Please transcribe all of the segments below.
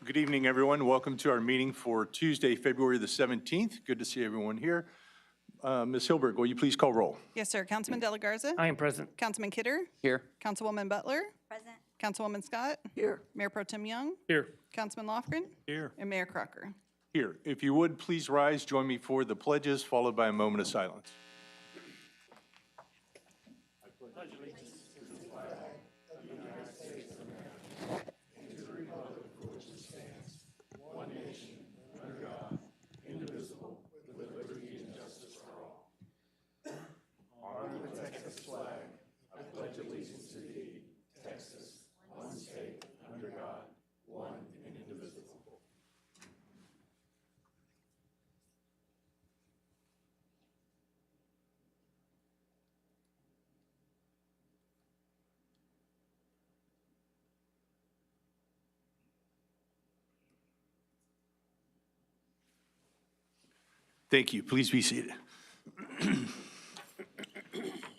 Good evening, everyone. Welcome to our meeting for Tuesday, February the 17th. Good to see everyone here. Ms. Hilberg, will you please call roll? Yes, sir. Councilman De La Garza? I am present. Councilman Kidder? Here. Councilwoman Butler? Present. Councilwoman Scott? Here. Mayor Pro Tem Young? Here. Councilman Lofgren? Here. And Mayor Crocker. Here. If you would, please rise, join me for the pledges, followed by a moment of silence. Thank you. Please be seated.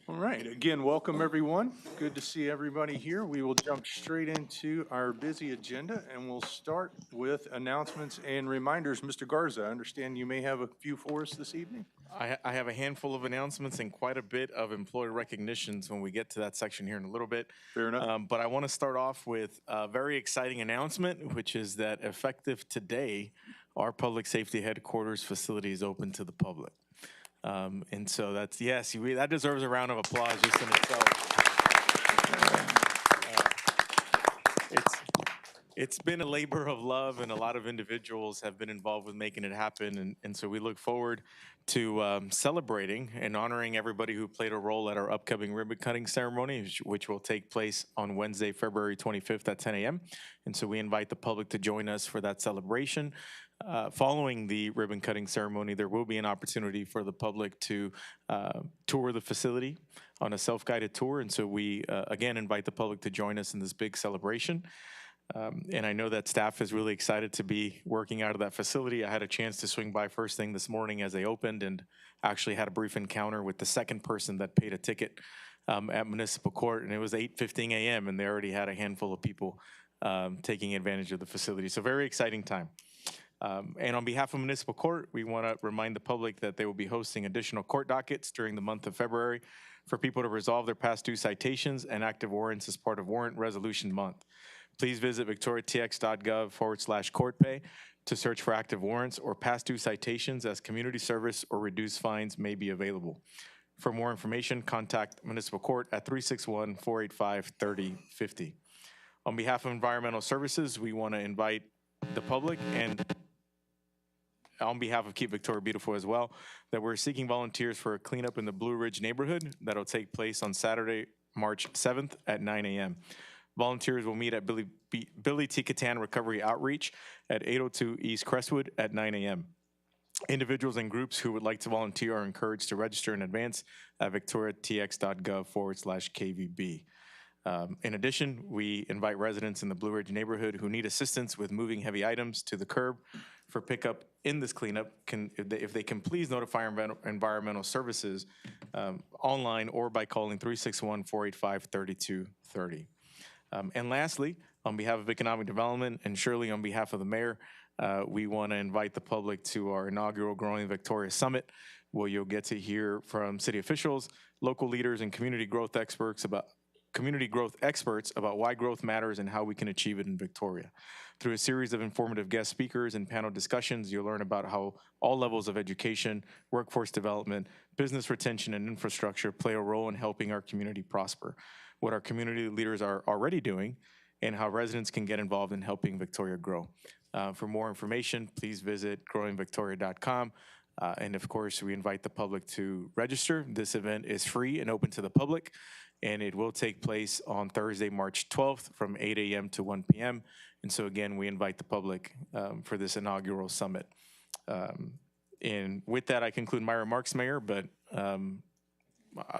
All right. Again, welcome, everyone. Good to see everybody here. We will jump straight into our busy agenda, and we'll start with announcements and reminders. Mr. Garza, I understand you may have a few for us this evening. I have a handful of announcements and quite a bit of employee recognitions when we get to that section here in a little bit. Fair enough. But I want to start off with a very exciting announcement, which is that effective today, our public safety headquarters facility is open to the public. And so that's, yes, that deserves a round of applause just in itself. It's been a labor of love, and a lot of individuals have been involved with making it happen. And so we look forward to celebrating and honoring everybody who played a role at our upcoming ribbon cutting ceremony, which will take place on Wednesday, February 25th at 10 a.m. And so we invite the public to join us for that celebration. Following the ribbon cutting ceremony, there will be an opportunity for the public to tour the facility on a self-guided tour. And so we, again, invite the public to join us in this big celebration. And I know that staff is really excited to be working out of that facility. I had a chance to swing by first thing this morning as they opened, and actually had a brief encounter with the second person that paid a ticket at Municipal Court, and it was 8:15 a.m. and they already had a handful of people taking advantage of the facility. So very exciting time. And on behalf of Municipal Court, we want to remind the public that they will be hosting additional court dockets during the month of February for people to resolve their past due citations and active warrants as part of Warrant Resolution Month. Please visit victoriatx.gov/courtpay to search for active warrants or past due citations, as community service or reduced fines may be available. For more information, contact Municipal Court at 361-485-3050. On behalf of Environmental Services, we want to invite the public, and on behalf of Keep Victoria Beautiful as well, that we're seeking volunteers for a cleanup in the Blue Ridge neighborhood that'll take place on Saturday, March 7th at 9 a.m. Volunteers will meet at Billy T. Catan Recovery Outreach at 802 East Crestwood at 9 a.m. Individuals and groups who would like to volunteer are encouraged to register in advance at victoriatx.gov/KVB. In addition, we invite residents in the Blue Ridge neighborhood who need assistance with moving heavy items to the curb for pickup in this cleanup, if they can please notify Environmental Services online or by calling 361-485-3230. And lastly, on behalf of Economic Development, and surely on behalf of the mayor, we want to invite the public to our inaugural Growing Victoria Summit, where you'll get to hear from city officials, local leaders, and community growth experts about why growth matters and how we can achieve it in Victoria. Through a series of informative guest speakers and panel discussions, you'll learn about how all levels of education, workforce development, business retention, and infrastructure play a role in helping our community prosper, what our community leaders are already doing, and how residents can get involved in helping Victoria grow. For more information, please visit growingvictoria.com. And of course, we invite the public to register. This event is free and open to the public, and it will take place on Thursday, March 12th from 8 a.m. to 1 p.m. And so again, we invite the public for this inaugural summit. And with that, I conclude my remarks, Mayor, but I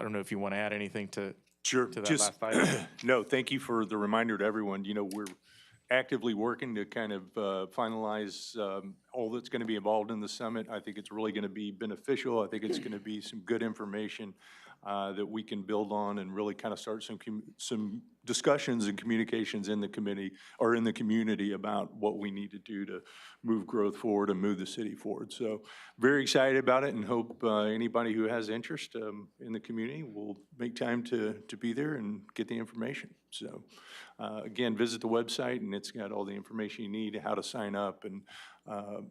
don't know if you want to add anything to that last item. No, thank you for the reminder to everyone. You know, we're actively working to kind of finalize all that's going to be involved in the summit. I think it's really going to be beneficial. I think it's going to be some good information. that we can build on and really kind of start some discussions and communications in the committee or in the community about what we need to do to move growth forward and move the city forward. So very excited about it and hope anybody who has interest in the community will make time to be there and get the information. So again, visit the website and it's got all the information you need, how to sign up and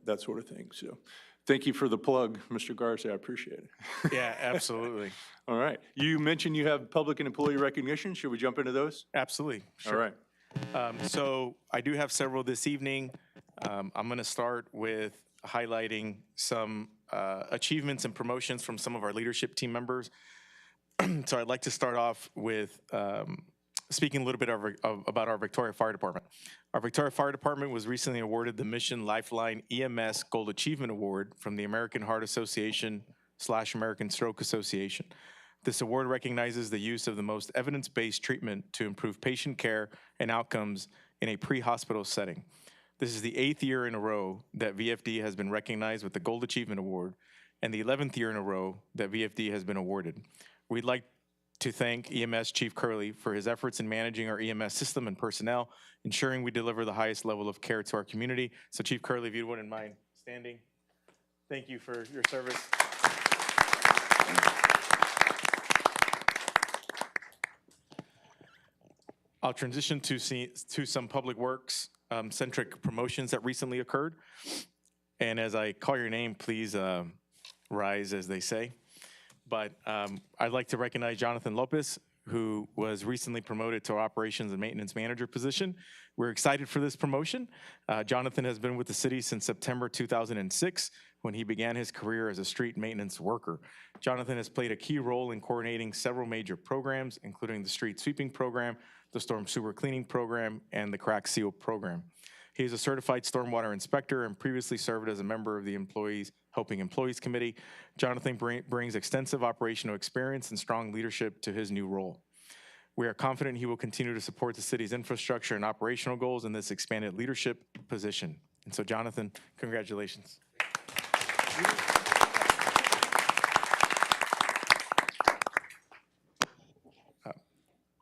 that sort of thing. So thank you for the plug, Mr. Garza. I appreciate it. Yeah, absolutely. All right. You mentioned you have public and employee recognition. Should we jump into those? Absolutely. All right. So I do have several this evening. I'm going to start with highlighting some achievements and promotions from some of our leadership team members. So I'd like to start off with speaking a little bit about our Victoria Fire Department. Our Victoria Fire Department was recently awarded the Mission Lifeline EMS Gold Achievement Award from the American Heart Association / American Stroke Association. This award recognizes the use of the most evidence-based treatment to improve patient care and outcomes in a pre-hospital setting. This is the 8th year in a row that VFD has been recognized with the Gold Achievement Award and the 11th year in a row that VFD has been awarded. We'd like to thank EMS Chief Curley for his efforts in managing our EMS system and personnel, ensuring we deliver the highest level of care to our community. So Chief Curley, if you wouldn't mind standing. Thank you for your service. I'll transition to some public works centric promotions that recently occurred. And as I call your name, please rise, as they say. But I'd like to recognize Jonathan Lopez, who was recently promoted to our operations and maintenance manager position. We're excited for this promotion. Jonathan has been with the city since September 2006, when he began his career as a street maintenance worker. Jonathan has played a key role in coordinating several major programs, including the street sweeping program, the storm sewer cleaning program, and the crack seal program. He is a certified stormwater inspector and previously served as a member of the Helping Employees Committee. Jonathan brings extensive operational experience and strong leadership to his new role. We are confident he will continue to support the city's infrastructure and operational goals in this expanded leadership position. And so, Jonathan, congratulations.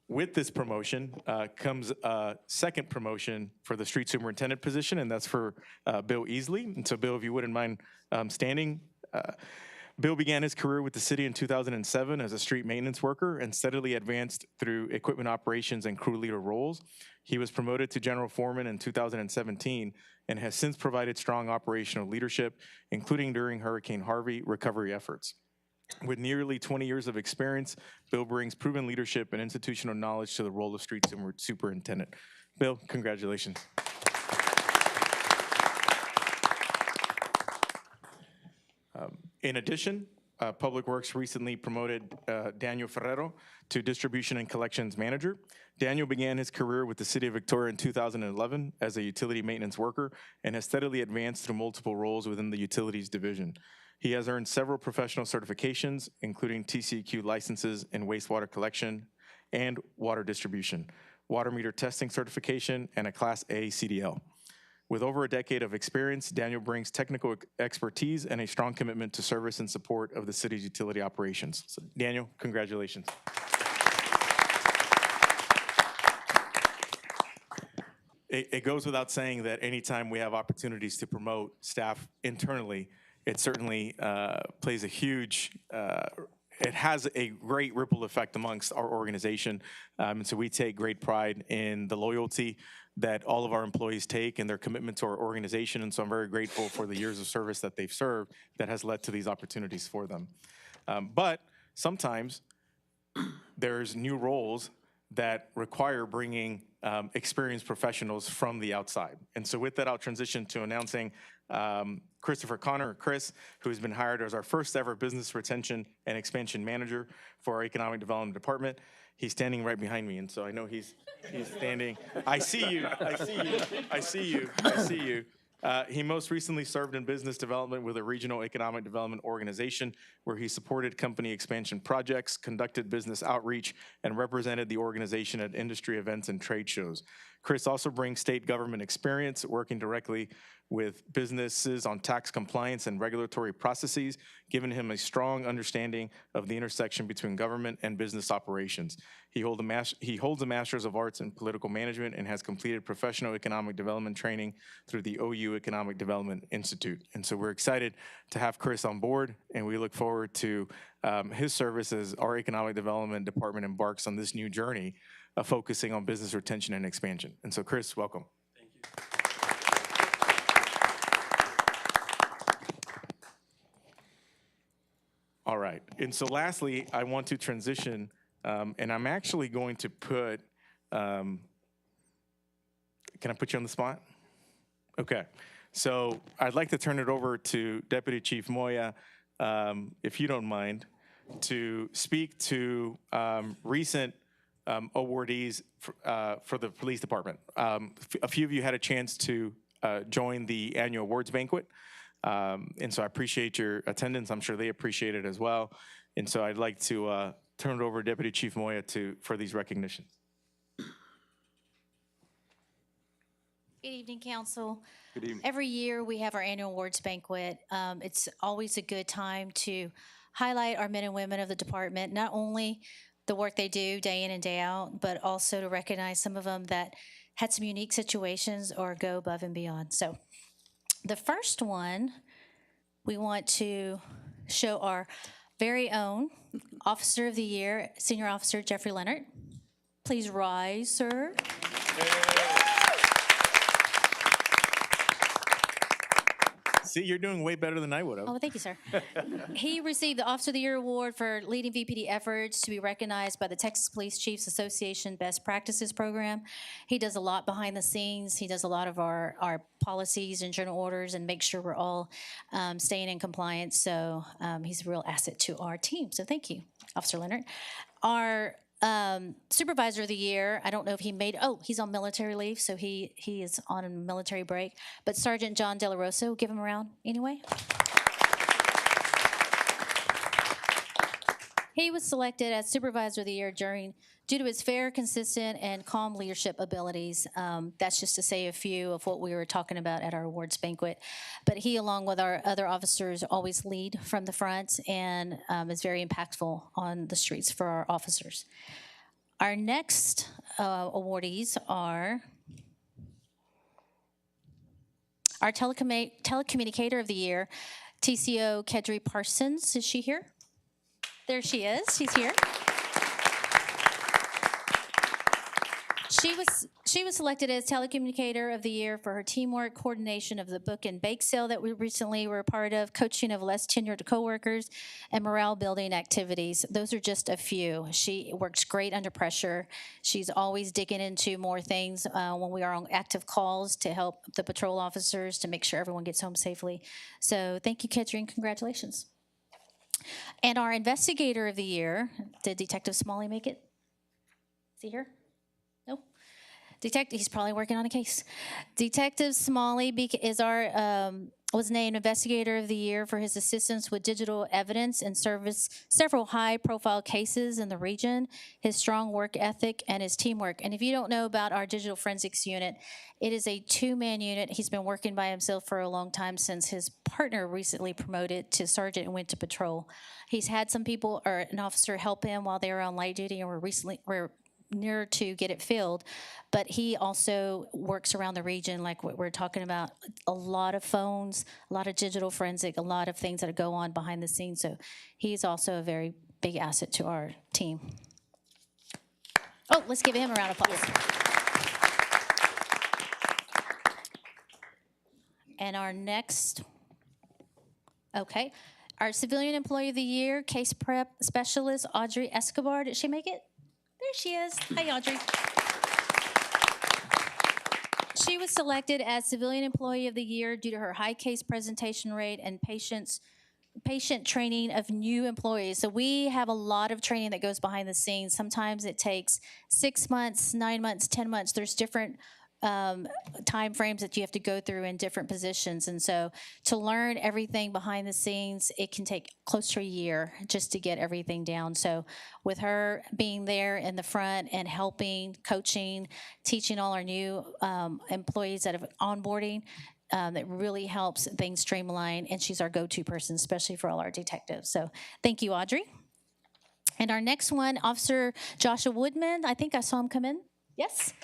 With this promotion comes a second promotion for the street superintendent position, and that's for Bill Easley. And so, Bill, if you wouldn't mind standing. Bill began his career with the city in 2007 as a street maintenance worker and steadily advanced through equipment operations and crew leader roles. He was promoted to general foreman in 2017 and has since provided strong operational leadership, including during Hurricane Harvey recovery efforts. With nearly 20 years of experience, Bill brings proven leadership and institutional knowledge to the role of street superintendent. Bill, congratulations. In addition, Public Works recently promoted Daniel Ferrero to Distribution and Collections Manager. Daniel began his career with the City of Victoria in 2011 as a utility maintenance worker and has steadily advanced through multiple roles within the Utilities Division. He has earned several professional certifications, including TCEQ licenses in wastewater collection and water distribution, water meter testing certification, and a Class A CDL. With over a decade of experience, Daniel brings technical expertise and a strong commitment to service and support of the city's utility operations. So, Daniel, congratulations. It goes without saying that anytime we have opportunities to promote staff internally, it certainly plays a huge, it has a great ripple effect amongst our organization. And so we take great pride in the loyalty that all of our employees take and their commitment to our organization. And so I'm very grateful for the years of service that they've served that has led to these opportunities for them. But sometimes there's new roles that require bringing experienced professionals from the outside. And so with that, I'll transition to announcing Christopher Connor, Chris, who has been hired as our first ever business retention and expansion manager for our economic development department. He's standing right behind me, and so I know he's standing. I see you, I see you, I see you, I see you. He most recently served in business development with a regional economic development organization where he supported company expansion projects, conducted business outreach, and represented the organization at industry events and trade shows. Chris also brings state government experience, working directly with businesses on tax compliance and regulatory processes, giving him a strong understanding of the intersection between government and business operations. He holds a Master's of Arts in Political Management and has completed professional economic development training through the OU Economic Development Institute. And so we're excited to have Chris on board, and we look forward to his service as our Economic Development Department embarks on this new journey of focusing on business retention and expansion. And so, Chris, welcome. All right, and so lastly, I want to transition, and I'm actually going to put, can I put you on the spot? Okay, so I'd like to turn it over to Deputy Chief Moya, if you don't mind, to speak to recent awardees for the police department. A few of you had a chance to join the annual awards banquet. And so I appreciate your attendance. I'm sure they appreciate it as well. And so I'd like to turn it over to Deputy Chief Moya for these recognitions. Good evening, Council. Good evening. Every year we have our annual awards banquet. It's always a good time to highlight our men and women of the department, not only the work they do day in and day out, but also to recognize some of them that had some unique situations or go above and beyond. So the first one, we want to show our very own Officer of the Year, Senior Officer Jeffrey Leonard. Please rise, sir. See, you're doing way better than I would have. Oh, thank you, sir. He received the Officer of the Year Award for leading VPD efforts to be recognized by the Texas Police Chiefs Association Best Practices Program. He does a lot behind the scenes. He does a lot of our policies and general orders and make sure we're all staying in compliance. So he's a real asset to our team. So thank you, Officer Leonard. Our Supervisor of the Year, I don't know if he made, he's on military leave, so he is on a military break, but Sergeant John De La Rosa, we'll give him a round anyway. He was selected as Supervisor of the Year due to his fair, consistent, and calm leadership abilities. That's just to say a few of what we were talking about at our awards banquet. But he, along with our other officers, always lead from the front and is very impactful on the streets for our officers. Our next awardees are our Telecommunicator of the Year, TCO Kedri Parsons. Is she here? There she is. She's here. She was selected as Telecommunicator of the Year for her teamwork, coordination of the book and bake sale that we recently were a part of, coaching of less tenured coworkers, and morale building activities. Those are just a few. She works great under pressure. She's always digging into more things when we are on active calls to help the patrol officers to make sure everyone gets home safely. So thank you, Kedri, and congratulations. And our Investigator of the Year, did Detective Smalley make it? Is he here? Nope. He's probably working on a case. Detective Smalley was named Investigator of the Year for his assistance with digital evidence and service several high-profile cases in the region, his strong work ethic, and his teamwork. And if you don't know about our digital forensics unit, it is a two-man unit. He's been working by himself for a long time since his partner recently promoted to sergeant and went to patrol. He's had some people or an officer help him while they were on light duty and were near to get it filled, but he also works around the region like what we're talking about, a lot of phones, a lot of digital forensic, a lot of things that go on behind the scenes. So he's also a very big asset to our team. Oh, let's give him a round of applause. And our next, our Civilian Employee of the Year, Case Prep Specialist, Audrey Escobar. Did she make it? There she is. Hi, Audrey. She was selected as Civilian Employee of the Year due to her high case presentation rate and patient training of new employees. So we have a lot of training that goes behind the scenes. Sometimes it takes 6 months, 9 months, 10 months. There's different time frames that you have to go through in different positions. And so to learn everything behind the scenes, it can take close to a year just to get everything down. So with her being there in the front and helping, coaching, teaching all our new employees that have onboarding, that really helps things streamline. And she's our go-to person, especially for all our detectives. So thank you, Audrey. And our next one, Officer Joshua Woodman. I think I saw him come in. Yes.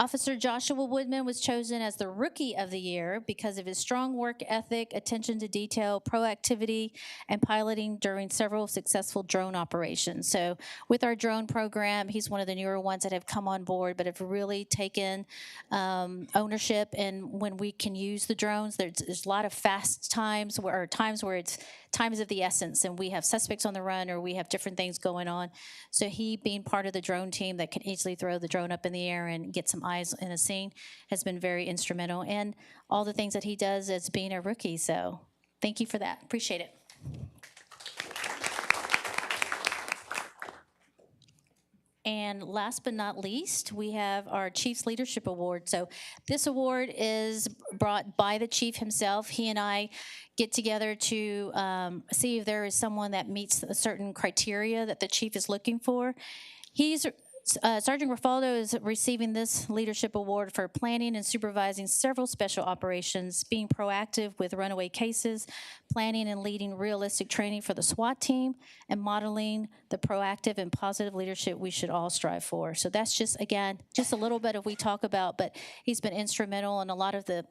Officer Joshua Woodman was chosen as the Rookie of the Year because of his strong work ethic, attention to detail, proactivity, and piloting during several successful drone operations. So with our drone program, he's one of the newer ones that have come on board, but have really taken ownership. And when we can use the drones, there's a lot of fast times where it's times of the essence, and we have suspects on the run or we have different things going on. So he, being part of the drone team that can easily throw the drone up in the air and get some eyes in a scene, has been very instrumental. And all the things that he does as being a rookie. So thank you for that. Appreciate it. And last but not least, we have our Chief's Leadership Award. So this award is brought by the chief himself. He and I get together to see if there is someone that meets a certain criteria that the chief is looking for. Sergeant Grafaldo is receiving this leadership award for planning and supervising several special operations, being proactive with runaway cases, planning and leading realistic training for the SWAT team, and modeling the proactive and positive leadership we should all strive for. So that's just, again, just a little bit of what we talk about, but he's been instrumental in a lot of the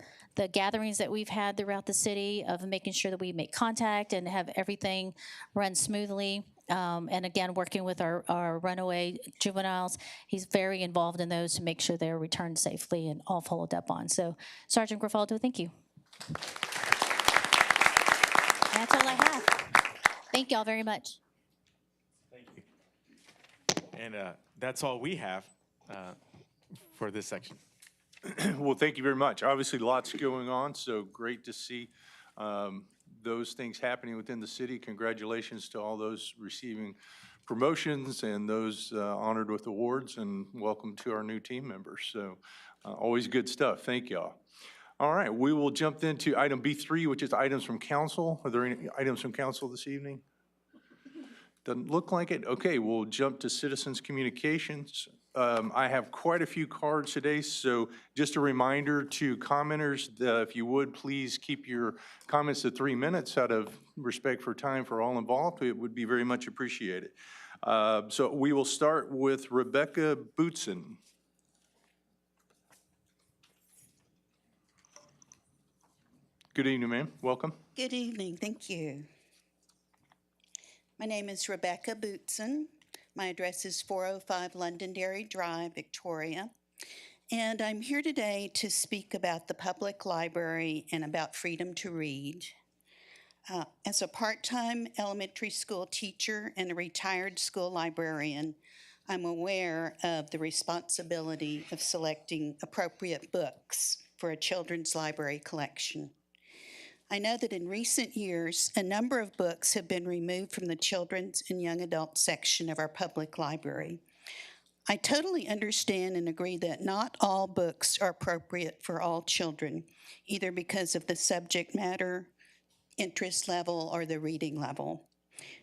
gatherings that we've had throughout the city of making sure that we make contact and have everything run smoothly. And again, working with our runaway juveniles, he's very involved in those to make sure they're returned safely and all followed up on. So, Sergeant Grafaldo, thank you. That's all I have. Thank you all very much. Thank you. And that's all we have for this section. Well, thank you very much. Obviously, lots going on, so great to see those things happening within the city. Congratulations to all those receiving promotions and those honored with awards, and welcome to our new team members. So always good stuff. Thank y'all. All right, we will jump into item B3, which is items from council. Are there any items from council this evening? Doesn't look like it. Okay, we'll jump to citizens communications. I have quite a few cards today, so just a reminder to commenters that if you would, please keep your comments to 3 minutes out of respect for time for all involved. It would be very much appreciated. So we will start with Rebecca Bootson. Good evening, ma'am. Welcome. Good evening. Thank you. My name is Rebecca Bootson. My address is 405 Londonderry Drive, Victoria. And I'm here today to speak about the public library and about freedom to read. As a part-time elementary school teacher and a retired school librarian, I'm aware of the responsibility of selecting appropriate books for a children's library collection. I know that in recent years, a number of books have been removed from the children's and young adult section of our public library. I totally understand and agree that not all books are appropriate for all children, either because of the subject matter, interest level, or the reading level.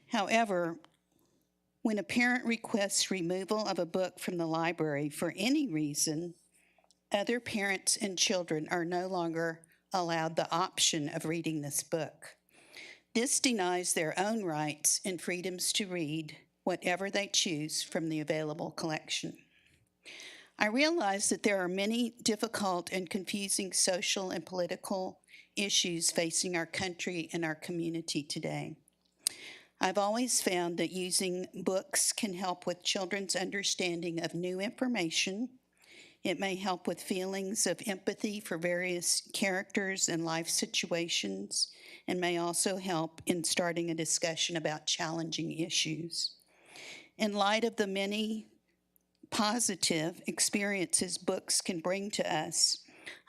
However, when a parent requests removal of a book from the library for any reason, other parents and children are no longer allowed the option of reading this book. This denies their own rights and freedoms to read whatever they choose from the available collection. I realize that there are many difficult and confusing social and political issues facing our country and our community today. I've always found that using books can help with children's understanding of new information. It may help with feelings of empathy for various characters and life situations, and may also help in starting a discussion about challenging issues. In light of the many positive experiences books can bring to us,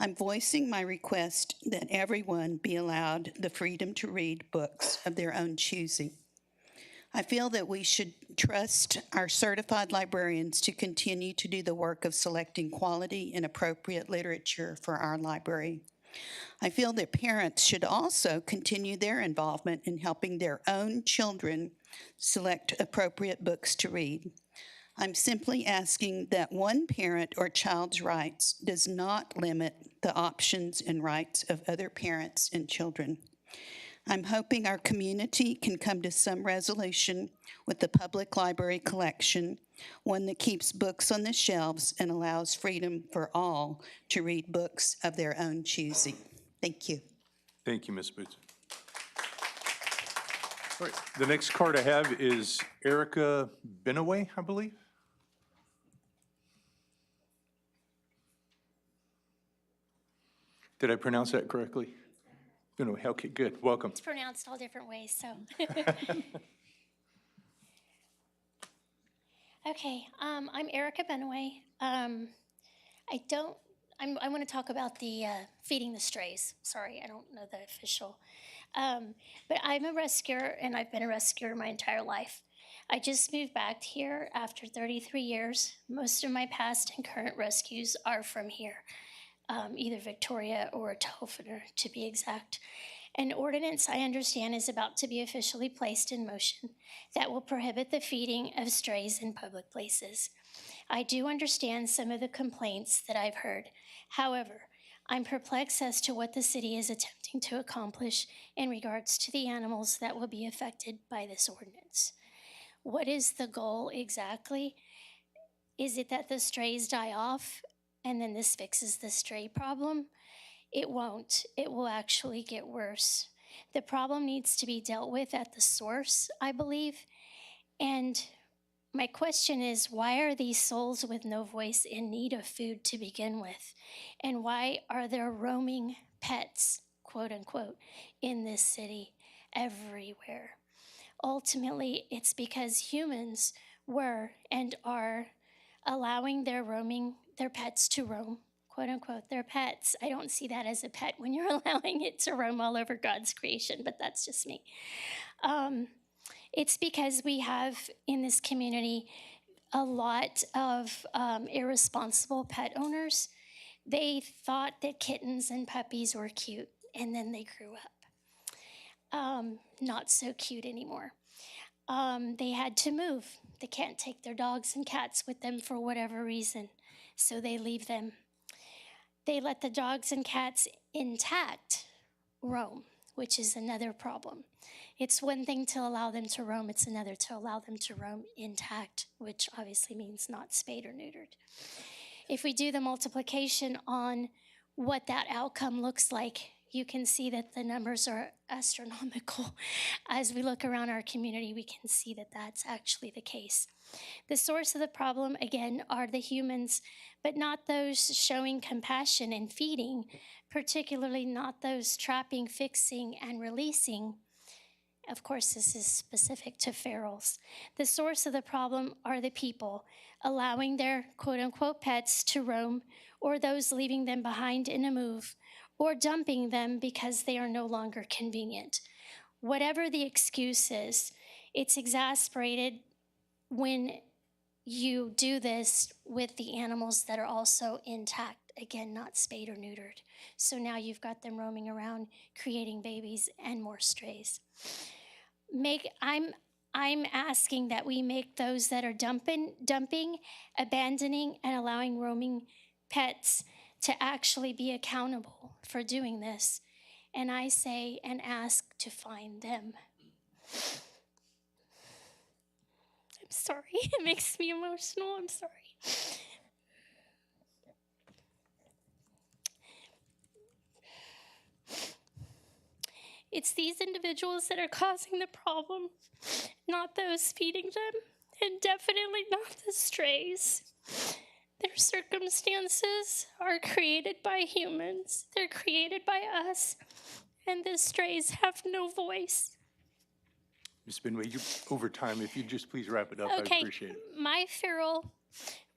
I'm voicing my request that everyone be allowed the freedom to read books of their own choosing. I feel that we should trust our certified librarians to continue to do the work of selecting quality and appropriate literature for our library. I feel that parents should also continue their involvement in helping their own children select appropriate books to read. I'm simply asking that one parent or child's rights does not limit the options and rights of other parents and children. I'm hoping our community can come to some resolution with the public library collection, one that keeps books on the shelves and allows freedom for all to read books of their own choosing. Thank you. Thank you, Ms. Boots. All right, the next card I have is Erica Benaway, I believe. Did I pronounce that correctly? Benaway, okay, good, welcome. It's pronounced all different ways, so. Okay, I'm Erica Benaway. I want to talk about the feeding the strays. Sorry, I don't know the official. But I'm a rescuer, and I've been a rescuer my entire life. I just moved back here after 33 years. Most of my past and current rescues are from here. Either Victoria or Telfiner, to be exact. An ordinance, I understand, is about to be officially placed in motion that will prohibit the feeding of strays in public places. I do understand some of the complaints that I've heard. However, I'm perplexed as to what the city is attempting to accomplish in regards to the animals that will be affected by this ordinance. What is the goal exactly? Is it that the strays die off and then this fixes the stray problem? It won't. It will actually get worse. The problem needs to be dealt with at the source, I believe. And my question is, why are these souls with no voice in need of food to begin with? And why are there roaming pets, quote unquote, in this city everywhere? Ultimately, it's because humans were and are allowing their pets to roam, quote unquote, their pets. I don't see that as a pet when you're allowing it to roam all over God's creation, but that's just me. It's because we have in this community a lot of irresponsible pet owners. They thought that kittens and puppies were cute, and then they grew up. Not so cute anymore. They had to move. They can't take their dogs and cats with them for whatever reason, so they leave them. They let the dogs and cats intact roam, which is another problem. It's one thing to allow them to roam, it's another to allow them to roam intact, which obviously means not spayed or neutered. If we do the multiplication on what that outcome looks like, you can see that the numbers are astronomical. As we look around our community, we can see that that's actually the case. The source of the problem, again, are the humans, but not those showing compassion and feeding, particularly not those trapping, fixing, and releasing. Of course, this is specific to ferals. The source of the problem are the people allowing their quote-unquote pets to roam, or those leaving them behind in a move, or dumping them because they are no longer convenient. Whatever the excuse is, it's exasperated when you do this with the animals that are also intact, again, not spayed or neutered. So now you've got them roaming around, creating babies and more strays. I'm asking that we make those that are dumping, abandoning, and allowing roaming pets to actually be accountable for doing this. And I say and ask to find them. I'm sorry, it makes me emotional, I'm sorry. It's these individuals that are causing the problem, not those feeding them, and definitely not the strays. Their circumstances are created by humans. They're created by us, and the strays have no voice. Ms. Benway, over time, if you just please wrap it up, I'd appreciate it. My feral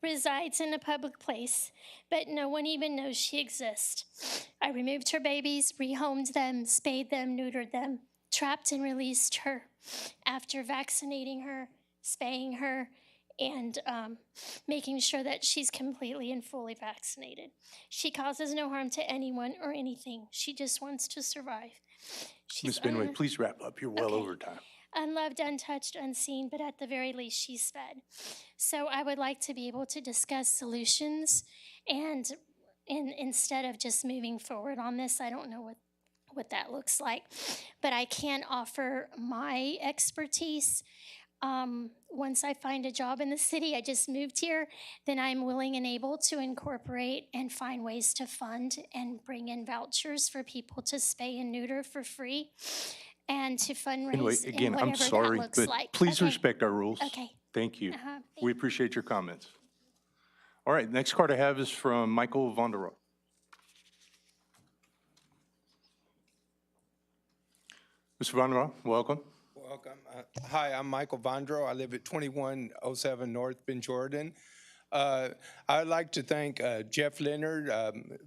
resides in a public place, but no one even knows she exists. I removed her babies, rehomed them, spayed them, neutered them, trapped and released her after vaccinating her, spaying her, and making sure that she's completely and fully vaccinated. She causes no harm to anyone or anything. She just wants to survive. Ms. Benway, please wrap up. You're well Okay. over time. Unloved, untouched, unseen, but at the very least, she's fed. So I would like to be able to discuss solutions, and instead of just moving forward on this, I don't know what that looks like, but I can offer my expertise. Once I find a job in the city, I just moved here, then I'm willing and able to incorporate and find ways to fund and bring in vouchers for people to spay and neuter for free and to fundraise Anyway, in again, I'm whatever sorry, that looks but like. please Okay. respect our rules. Okay. Thank you. Uh-huh. We appreciate your comments. All right, next card I have is from Michael Von der Rohe. Mr. Von der Rohe, welcome. Welcome. Hi, I'm Michael Vondro. I live at 2107 North Bend, Jordan. I'd like to thank Jeff Leonard,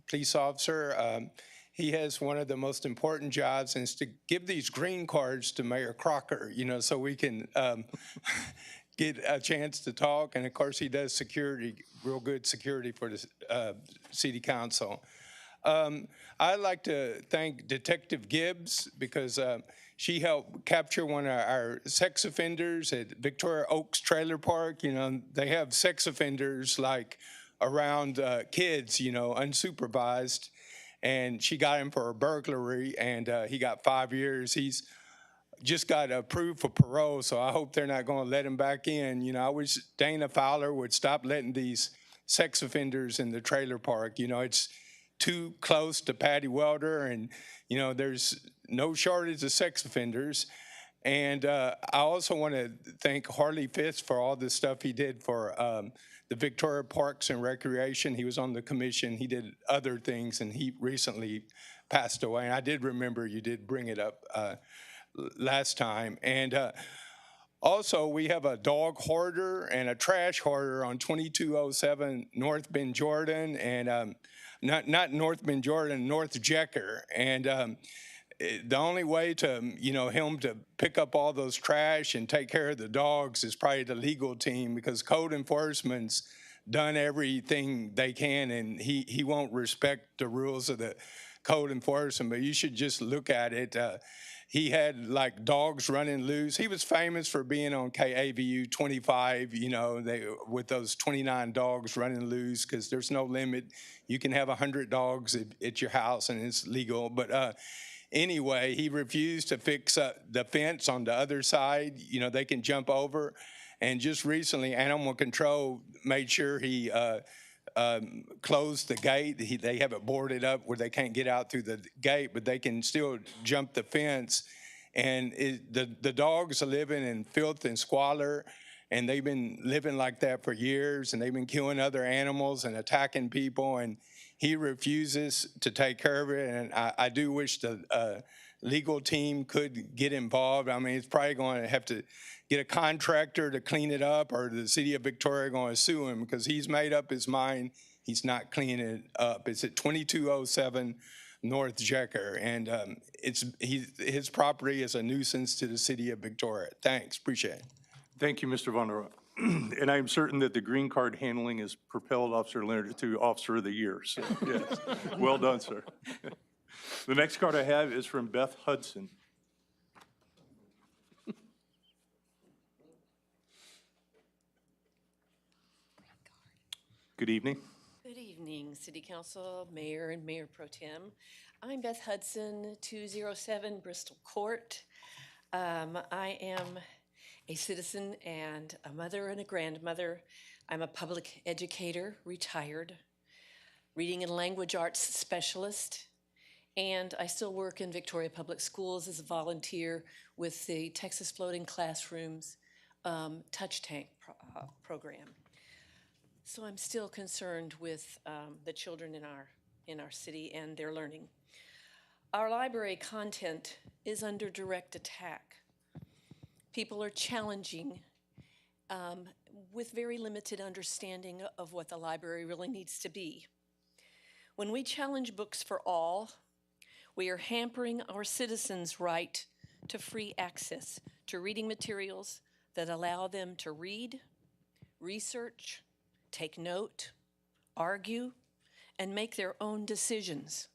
police officer. He has one of the most important jobs, and it's to give these green cards to Mayor Crocker, so we can get a chance to talk. And of course, he does security, real good security for the city council. I'd like to thank Detective Gibbs because she helped capture one of our sex offenders at Victoria Oaks Trailer Park. They have sex offenders like around kids, unsupervised. And she got him for a burglary, and he got 5 years. He's just got approved for parole, so I hope they're not going to let him back in. I wish Dana Fowler would stop letting these sex offenders in the trailer park. It's too close to Patty Welder, and, there's no shortage of sex offenders. And I also want to thank Harley Fitz for all the stuff he did for the Victoria Parks and Recreation. He was on the commission. He did other things, and he recently passed away. And I did remember you did bring it up last time. And also, we have a dog hoarder and a trash hoarder on 2207 North Bend, Jordan, and not North Bend, Jordan, North Jecker. And the only way to, him to pick up all those trash and take care of the dogs is probably the legal team, because code enforcement's done everything they can, and he won't respect the rules of the code enforcement. But you should just look at it. He had like dogs running loose. He was famous for being on KAVU 25, with those 29 dogs running loose, because there's no limit. You can have 100 dogs at your house, and it's legal. But anyway, he refused to fix the fence on the other side. They can jump over. And just recently, Animal Control made sure he closed the gate. They have it boarded up where they can't get out through the gate, but they can still jump the fence. And the dogs are living in filth and squalor, and they've been living like that for years, and they've been killing other animals and attacking people, and he refuses to take care of it. And I do wish the legal team could get involved. I mean, it's probably going to have to get a contractor to clean it up, or the city of Victoria going to sue him, because he's made up his mind he's not cleaning it up. It's at 2207 North Jecker, and his property is a nuisance to the city of Victoria. Thanks, appreciate it. Thank you, Mr. Von der Rohe. And I'm certain that the green card handling has propelled Officer Leonard to Officer of the Year. So, yes, well done, sir. The next card I have is from Beth Hudson. Good evening. Good evening, City Council, Mayor, and Mayor Pro Tem. I'm Beth Hudson, 207 Bristol Court. I am a citizen and a mother and a grandmother. I'm a public educator, retired, reading and language arts specialist, and I still work in Victoria Public Schools as a volunteer with the Texas Floating Classrooms Touch Tank program. So I'm still concerned with the children in our city and their learning. Our library content is under direct attack. People are challenging with very limited understanding of what the library really needs to be. When we challenge books for all, we are hampering our citizens' right to free access to reading materials that allow them to read, research, take note, argue, and make their own decisions.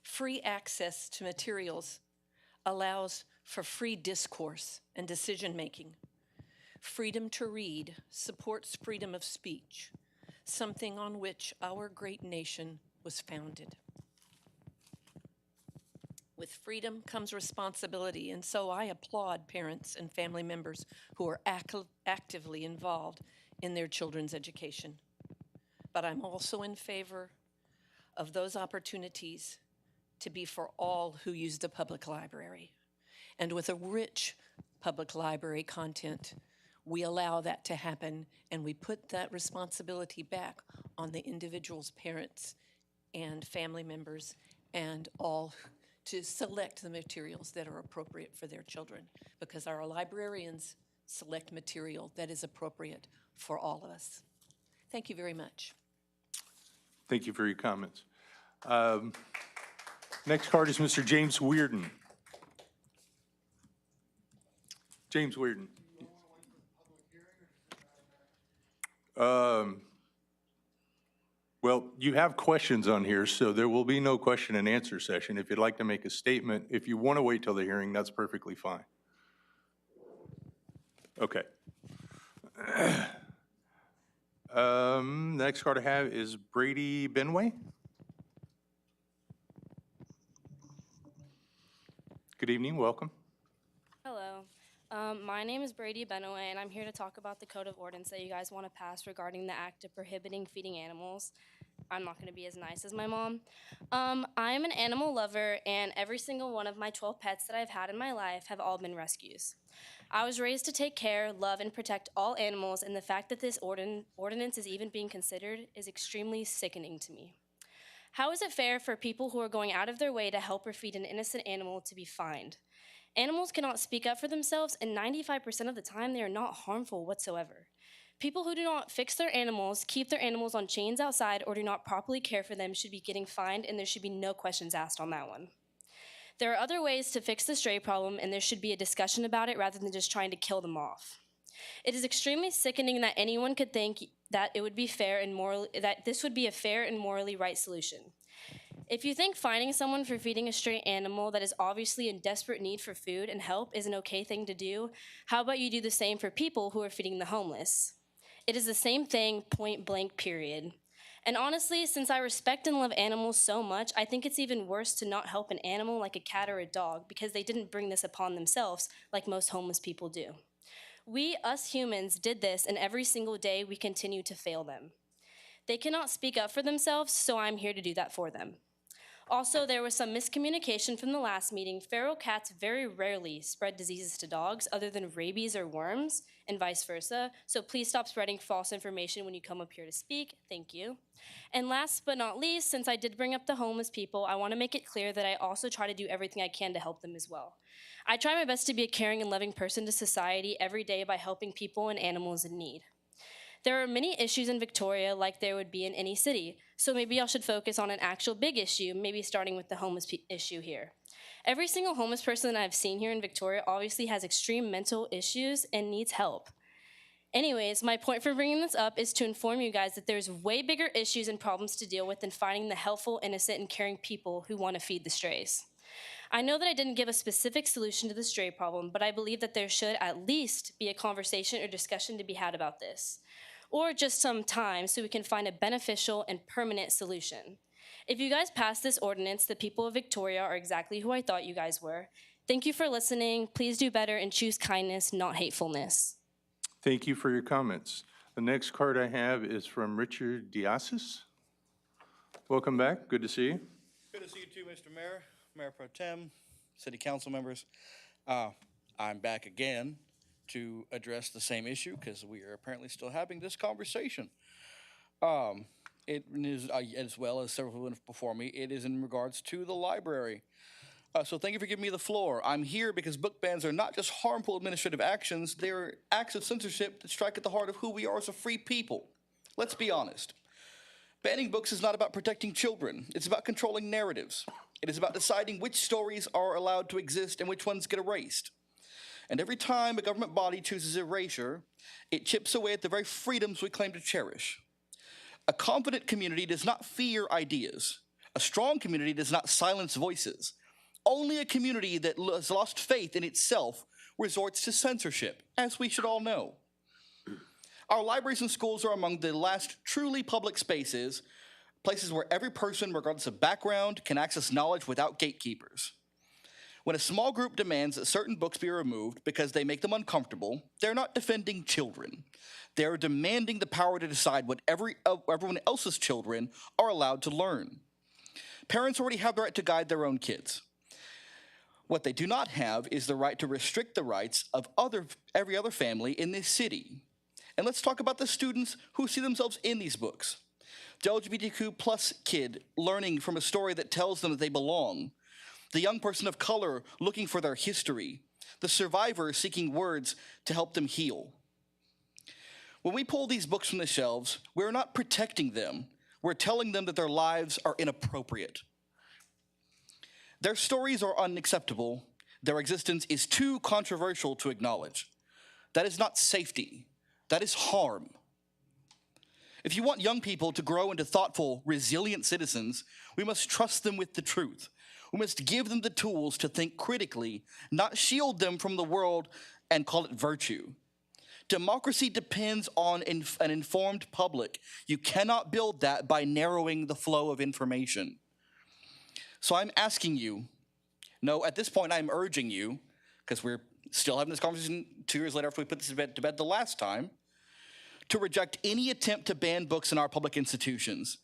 Free access to materials allows for free discourse and decision-making. Freedom to read supports freedom of speech, something on which our great nation was founded. With freedom comes responsibility, and so I applaud parents and family members who are actively involved in their children's education. But I'm also in favor of those opportunities to be for all who use the public library. And with a rich public library content, we allow that to happen, and we put that responsibility back on the individual's parents and family members and all to select the materials that are appropriate for their children, because our librarians select material that is appropriate for all of us. Thank you very much. Thank you for your comments. Next card is Mr. James Weirden. James Weirden. Well, you have questions on here, so there will be no question and answer session. If you'd like to make a statement, if you want to wait till the hearing, that's perfectly fine. Okay. Next card I have is Brady Benway. Good evening, welcome. Hello. My name is Brady Benoway, and I'm here to talk about the code of ordinance that you guys want to pass regarding the act of prohibiting feeding animals. I'm not going to be as nice as my mom. I'm an animal lover, and every single one of my 12 pets that I've had in my life have all been rescues. I was raised to take care, love, and protect all animals, and the fact that this ordinance is even being considered is extremely sickening to me. How is it fair for people who are going out of their way to help or feed an innocent animal to be fined? Animals cannot speak up for themselves, and 95% of the time, they are not harmful whatsoever. People who do not fix their animals, keep their animals on chains outside, or do not properly care for them should be getting fined, and there should be no questions asked on that one. There are other ways to fix the stray problem, and there should be a discussion about it rather than just trying to kill them off. It is extremely sickening that anyone could think that it would be fair and that this would be a fair and morally right solution. If you think fining someone for feeding a stray animal that is obviously in desperate need for food and help is an okay thing to do, how about you do the same for people who are feeding the homeless? It is the same thing, point blank, period. And honestly, since I respect and love animals so much, I think it's even worse to not help an animal like a cat or a dog because they didn't bring this upon themselves like most homeless people do. We, us humans, did this, and every single day we continue to fail them. They cannot speak up for themselves, so I'm here to do that for them. Also, there was some miscommunication from the last meeting. Feral cats very rarely spread diseases to dogs other than rabies or worms, and vice versa. So please stop spreading false information when you come up here to speak. Thank you. And last but not least, since I did bring up the homeless people, I want to make it clear that I also try to do everything I can to help them as well. I try my best to be a caring and loving person to society every day by helping people and animals in need. There are many issues in Victoria like there would be in any city, so maybe y'all should focus on an actual big issue, maybe starting with the homeless issue here. Every single homeless person that I've seen here in Victoria obviously has extreme mental issues and needs help. Anyways, my point for bringing this up is to inform you guys that there's way bigger issues and problems to deal with than finding the helpful, innocent, and caring people who want to feed the strays. I know that I didn't give a specific solution to the stray problem, but I believe that there should at least be a conversation or discussion to be had about this, or just some time so we can find a beneficial and permanent solution. If you guys pass this ordinance, the people of Victoria are exactly who I thought you guys were. Thank you for listening. Please do better and choose kindness, not hatefulness. Thank you for your comments. The next card I have is from Richard Diasis. Welcome back. Good to see you. Good to see you too, Mr. Mayor, Mayor Pro Tem, City Council members. I'm back again to address the same issue because we are apparently still having this conversation. It is, as well as several before me, it is in regards to the library. So thank you for giving me the floor. I'm here because book bans are not just harmful administrative actions, they're acts of censorship that strike at the heart of who we are as a free people. Let's be honest. Banning books is not about protecting children. It's about controlling narratives. It is about deciding which stories are allowed to exist and which ones get erased. And every time a government body chooses erasure, it chips away at the very freedoms we claim to cherish. A confident community does not fear ideas. A strong community does not silence voices. Only a community that has lost faith in itself resorts to censorship, as we should all know. Our libraries and schools are among the last truly public spaces, places where every person, regardless of background, can access knowledge without gatekeepers. When a small group demands that certain books be removed because they make them uncomfortable, they're not defending children. They're demanding the power to decide what everyone else's children are allowed to learn. Parents already have the right to guide their own kids. What they do not have is the right to restrict the rights of every other family in this city. And let's talk about the students who see themselves in these books. The LGBTQ plus kid learning from a story that tells them that they belong. The young person of color looking for their history. The survivor seeking words to help them heal. When we pull these books from the shelves, we're not protecting them. We're telling them that their lives are inappropriate. Their stories are unacceptable. Their existence is too controversial to acknowledge. That is not safety. That is harm. If you want young people to grow into thoughtful, resilient citizens, we must trust them with the truth. We must give them the tools to think critically, not shield them from the world and call it virtue. Democracy depends on an informed public. You cannot build that by narrowing the flow of information. So I'm asking you, no, at this point I'm urging you, because we're still having this conversation 2 years later after we put this to bed the last time, to reject any attempt to ban books in our public institutions.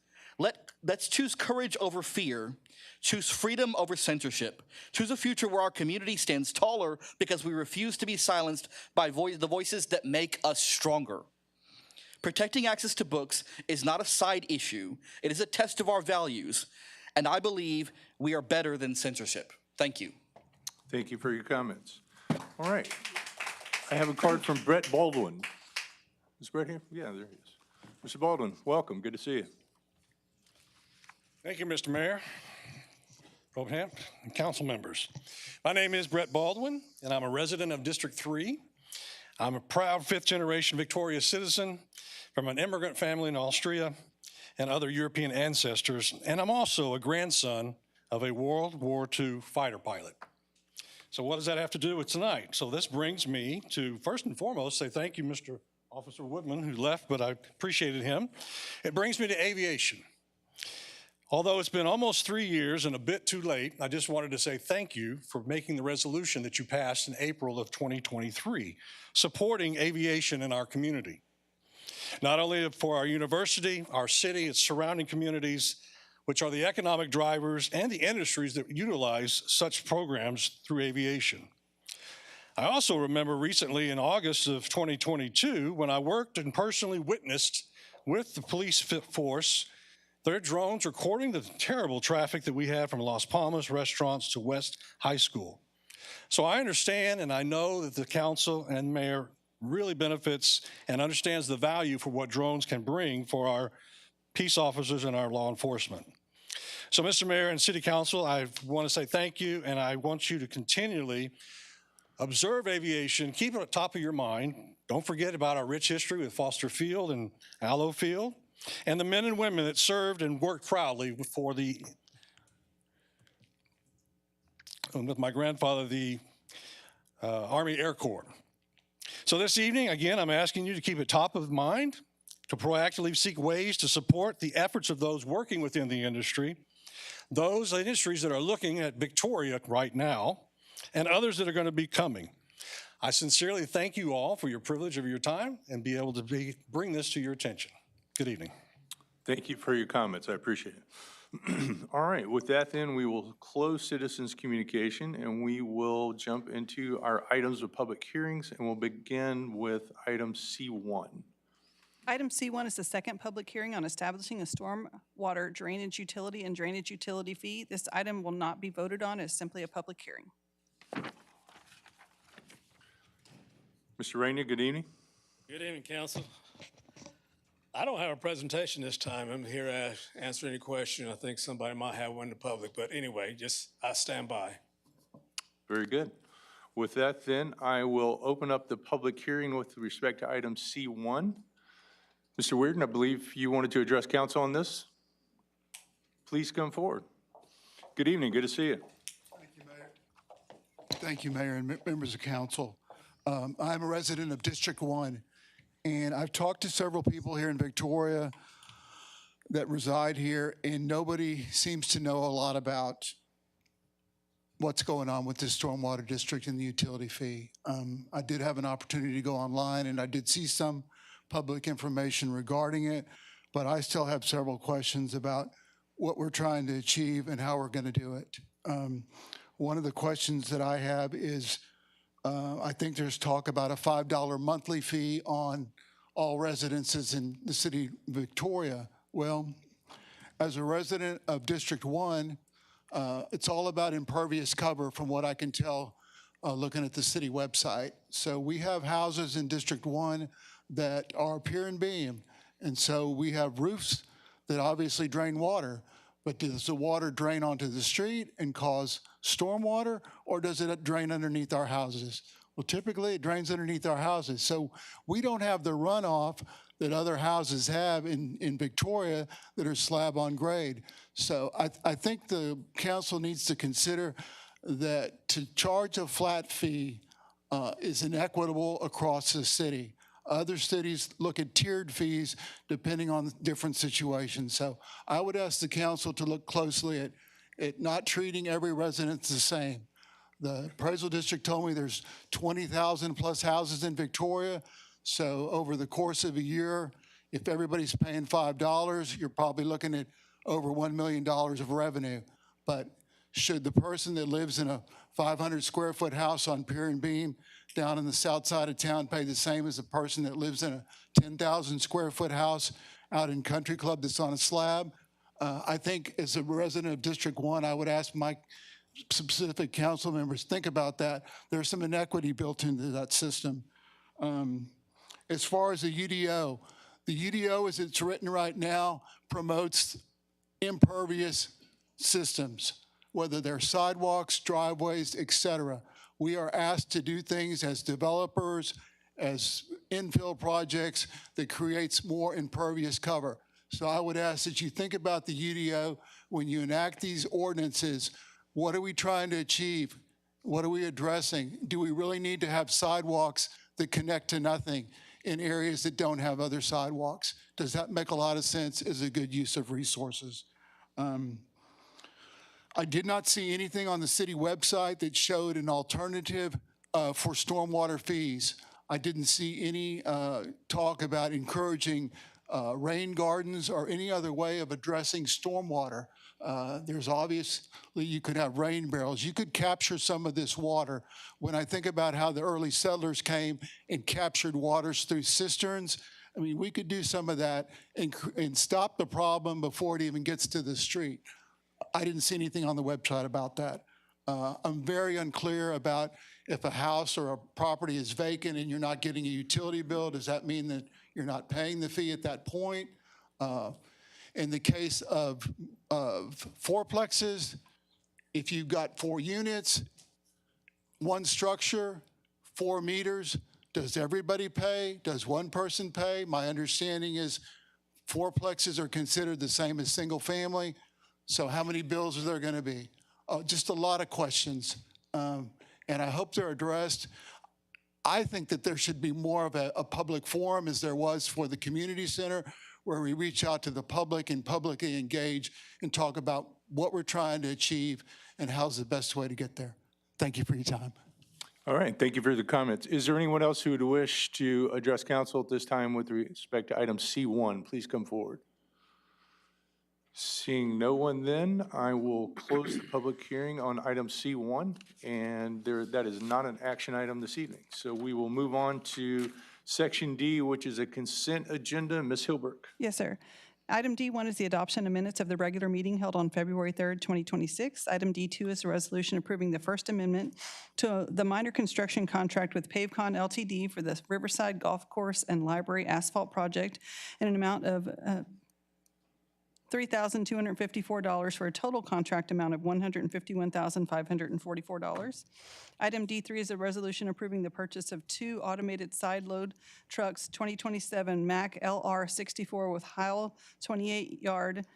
Let's choose courage over fear, choose freedom over censorship, choose a future where our community stands taller because we refuse to be silenced by the voices that make us stronger. Protecting access to books is not a side issue. It is a test of our values, and I believe we are better than censorship. Thank you. Thank you for your comments. All right. I have a card from Brett Baldwin. Is Brett here? Yeah, there he is. Mr. Baldwin, welcome. Good to see you. Thank you, Mr. Mayor, Pro Temp, and council members. My name is Brett Baldwin, and I'm a resident of District 3. I'm a proud fifth-generation Victoria citizen from an immigrant family in Austria and other European ancestors, and I'm also a grandson of a World War II fighter pilot. So what does that have to do with tonight? So this brings me to, first and foremost, say thank you, Mr. Officer Woodman, who left, but I appreciated him. It brings me to aviation. Although it's been almost 3 years and a bit too late, I just wanted to say thank you for making the resolution that you passed in April of 2023, supporting aviation in our community. Not only for our university, our city, its surrounding communities, which are the economic drivers and the industries that utilize such programs through aviation. I also remember recently in August of 2022, when I worked and personally witnessed with the police force their drones recording the terrible traffic that we had from Las Palmas restaurants to West High School. So I understand and I know that the council and mayor really benefits and understands the value for what drones can bring for our peace officers and our law enforcement. So Mr. Mayor and City Council, I want to say thank you, and I want you to continually observe aviation, keep it at the top of your mind. Don't forget about our rich history with Foster Field and Allo Field, and the men and women that served and worked proudly for with my grandfather, the Army Air Corps. So this evening, again, I'm asking you to keep it top of mind, to proactively seek ways to support the efforts of those working within the industry, those industries that are looking at Victoria right now, and others that are going to be coming. I sincerely thank you all for your privilege of your time and be able to bring this to your attention. Good evening. Thank you for your comments. I appreciate it. All right, with that then, we will close citizens' communication and we will jump into our items of public hearings, and we'll begin with item C1. Item C1 is the second public hearing on establishing a stormwater drainage utility and drainage utility fee. This item will not be voted on. It's simply a public hearing. Mr. Rainey, good evening. Good evening, council. I don't have a presentation this time. I'm here to answer any question. I think somebody might have one in the public, but anyway, I stand by. Very good. With that, then, I will open up the public hearing with respect to item C1. Mr. Weirden, I believe you wanted to address council on this. Please come forward. Good evening. Good to see you. Thank you, Mayor and members of council. I'm a resident of District 1, and I've talked to several people here in Victoria that reside here, and nobody seems to know a lot about what's going on with this stormwater district and the utility fee. I did have an opportunity to go online, and I did see some public information regarding it, but I still have several questions about what we're trying to achieve and how we're going to do it. One of the questions that I have is, I think there's talk about a $5 monthly fee on all residences in the city of Victoria. Well, as a resident of District 1, it's all about impervious cover from what I can tell looking at the city website. So we have houses in District 1 that are pier and beam. And so we have roofs that obviously drain water. But does the water drain onto the street and cause stormwater, or does it drain underneath our houses? Well, typically it drains underneath our houses. So we don't have the runoff that other houses have in Victoria that are slab on grade. So I think the council needs to consider that to charge a flat fee is inequitable across the city. Other cities look at tiered fees depending on different situations. So I would ask the council to look closely at not treating every resident the same. The appraisal district told me there's 20,000 plus houses in Victoria. So over the course of a year, if everybody's paying $5, you're probably looking at over $1 million of revenue. But should the person that lives in a 500 square foot house on pier and beam down in the south side of town pay the same as a person that lives in a 10,000 square foot house out in Country Club that's on a slab? I think as a resident of District 1, I would ask my specific council members, think about that. There's some inequity built into that system. As far as the UDO as it's written right now promotes impervious systems, whether they're sidewalks, driveways, et cetera. We are asked to do things as developers, as infill projects that creates more impervious cover. So I would ask that you think about the UDO when you enact these ordinances. What are we trying to achieve? What are we addressing? Do we really need to have sidewalks that connect to nothing in areas that don't have other sidewalks? Does that make a lot of sense as a good use of resources? I did not see anything on the city website that showed an alternative for stormwater fees. I didn't see any talk about encouraging rain gardens or any other way of addressing stormwater. There's obviously, you could have rain barrels. You could capture some of this water. When I think about how the early settlers came and captured waters through cisterns, I mean, we could do some of that and stop the problem before it even gets to the street. I didn't see anything on the website about that. I'm very unclear about if a house or a property is vacant and you're not getting a utility bill, does that mean that you're not paying the fee at that point? In the case of fourplexes, if you've got 4 units, 1 structure, 4 meters, does everybody pay? Does one person pay? My understanding is fourplexes are considered the same as single family. So how many bills are there going to be? Just a lot of questions, and I hope they're addressed. I think that there should be more of a public forum as there was for the community center, where we reach out to the public and publicly engage and talk about what we're trying to achieve and how's the best way to get there. Thank you for your time. All right, thank you for the comments. Is there anyone else who would wish to address council at this time with respect to item C1? Please come forward. Seeing no one, then I will close the public hearing on item C1, and that is not an action item this evening. So we will move on to section D, which is a consent agenda. Ms. Hilberg. Yes, sir. Item D1 is the adoption of minutes of the regular meeting held on February 3rd, 2026. Item D2 is a resolution approving the First Amendment to the minor construction contract with Pavecon LTD for the Riverside Golf Course and Library Asphalt Project in an amount of $3,254 for a total contract amount of $151,544. Item D3 is a resolution approving the purchase of 2 automated side load trucks, 2027 Mack LR 64 with Heil 28-yard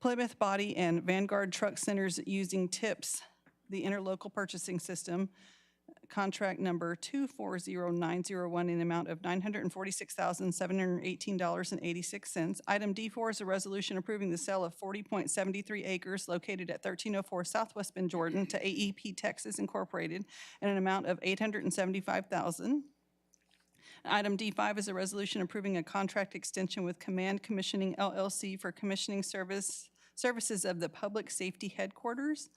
Plymouth body and Vanguard truck centers using TIPS, the interlocal purchasing system, contract number 240901 in the amount of $946,718.86. Item D4 is a resolution approving the sale of 40.73 acres located at 1304 Southwest Bend, Jordan to AEP Texas Incorporated in an amount of $875,000. Item D5 is a resolution approving a contract extension with Command Commissioning LLC for commissioning services of the Public Safety Headquarters.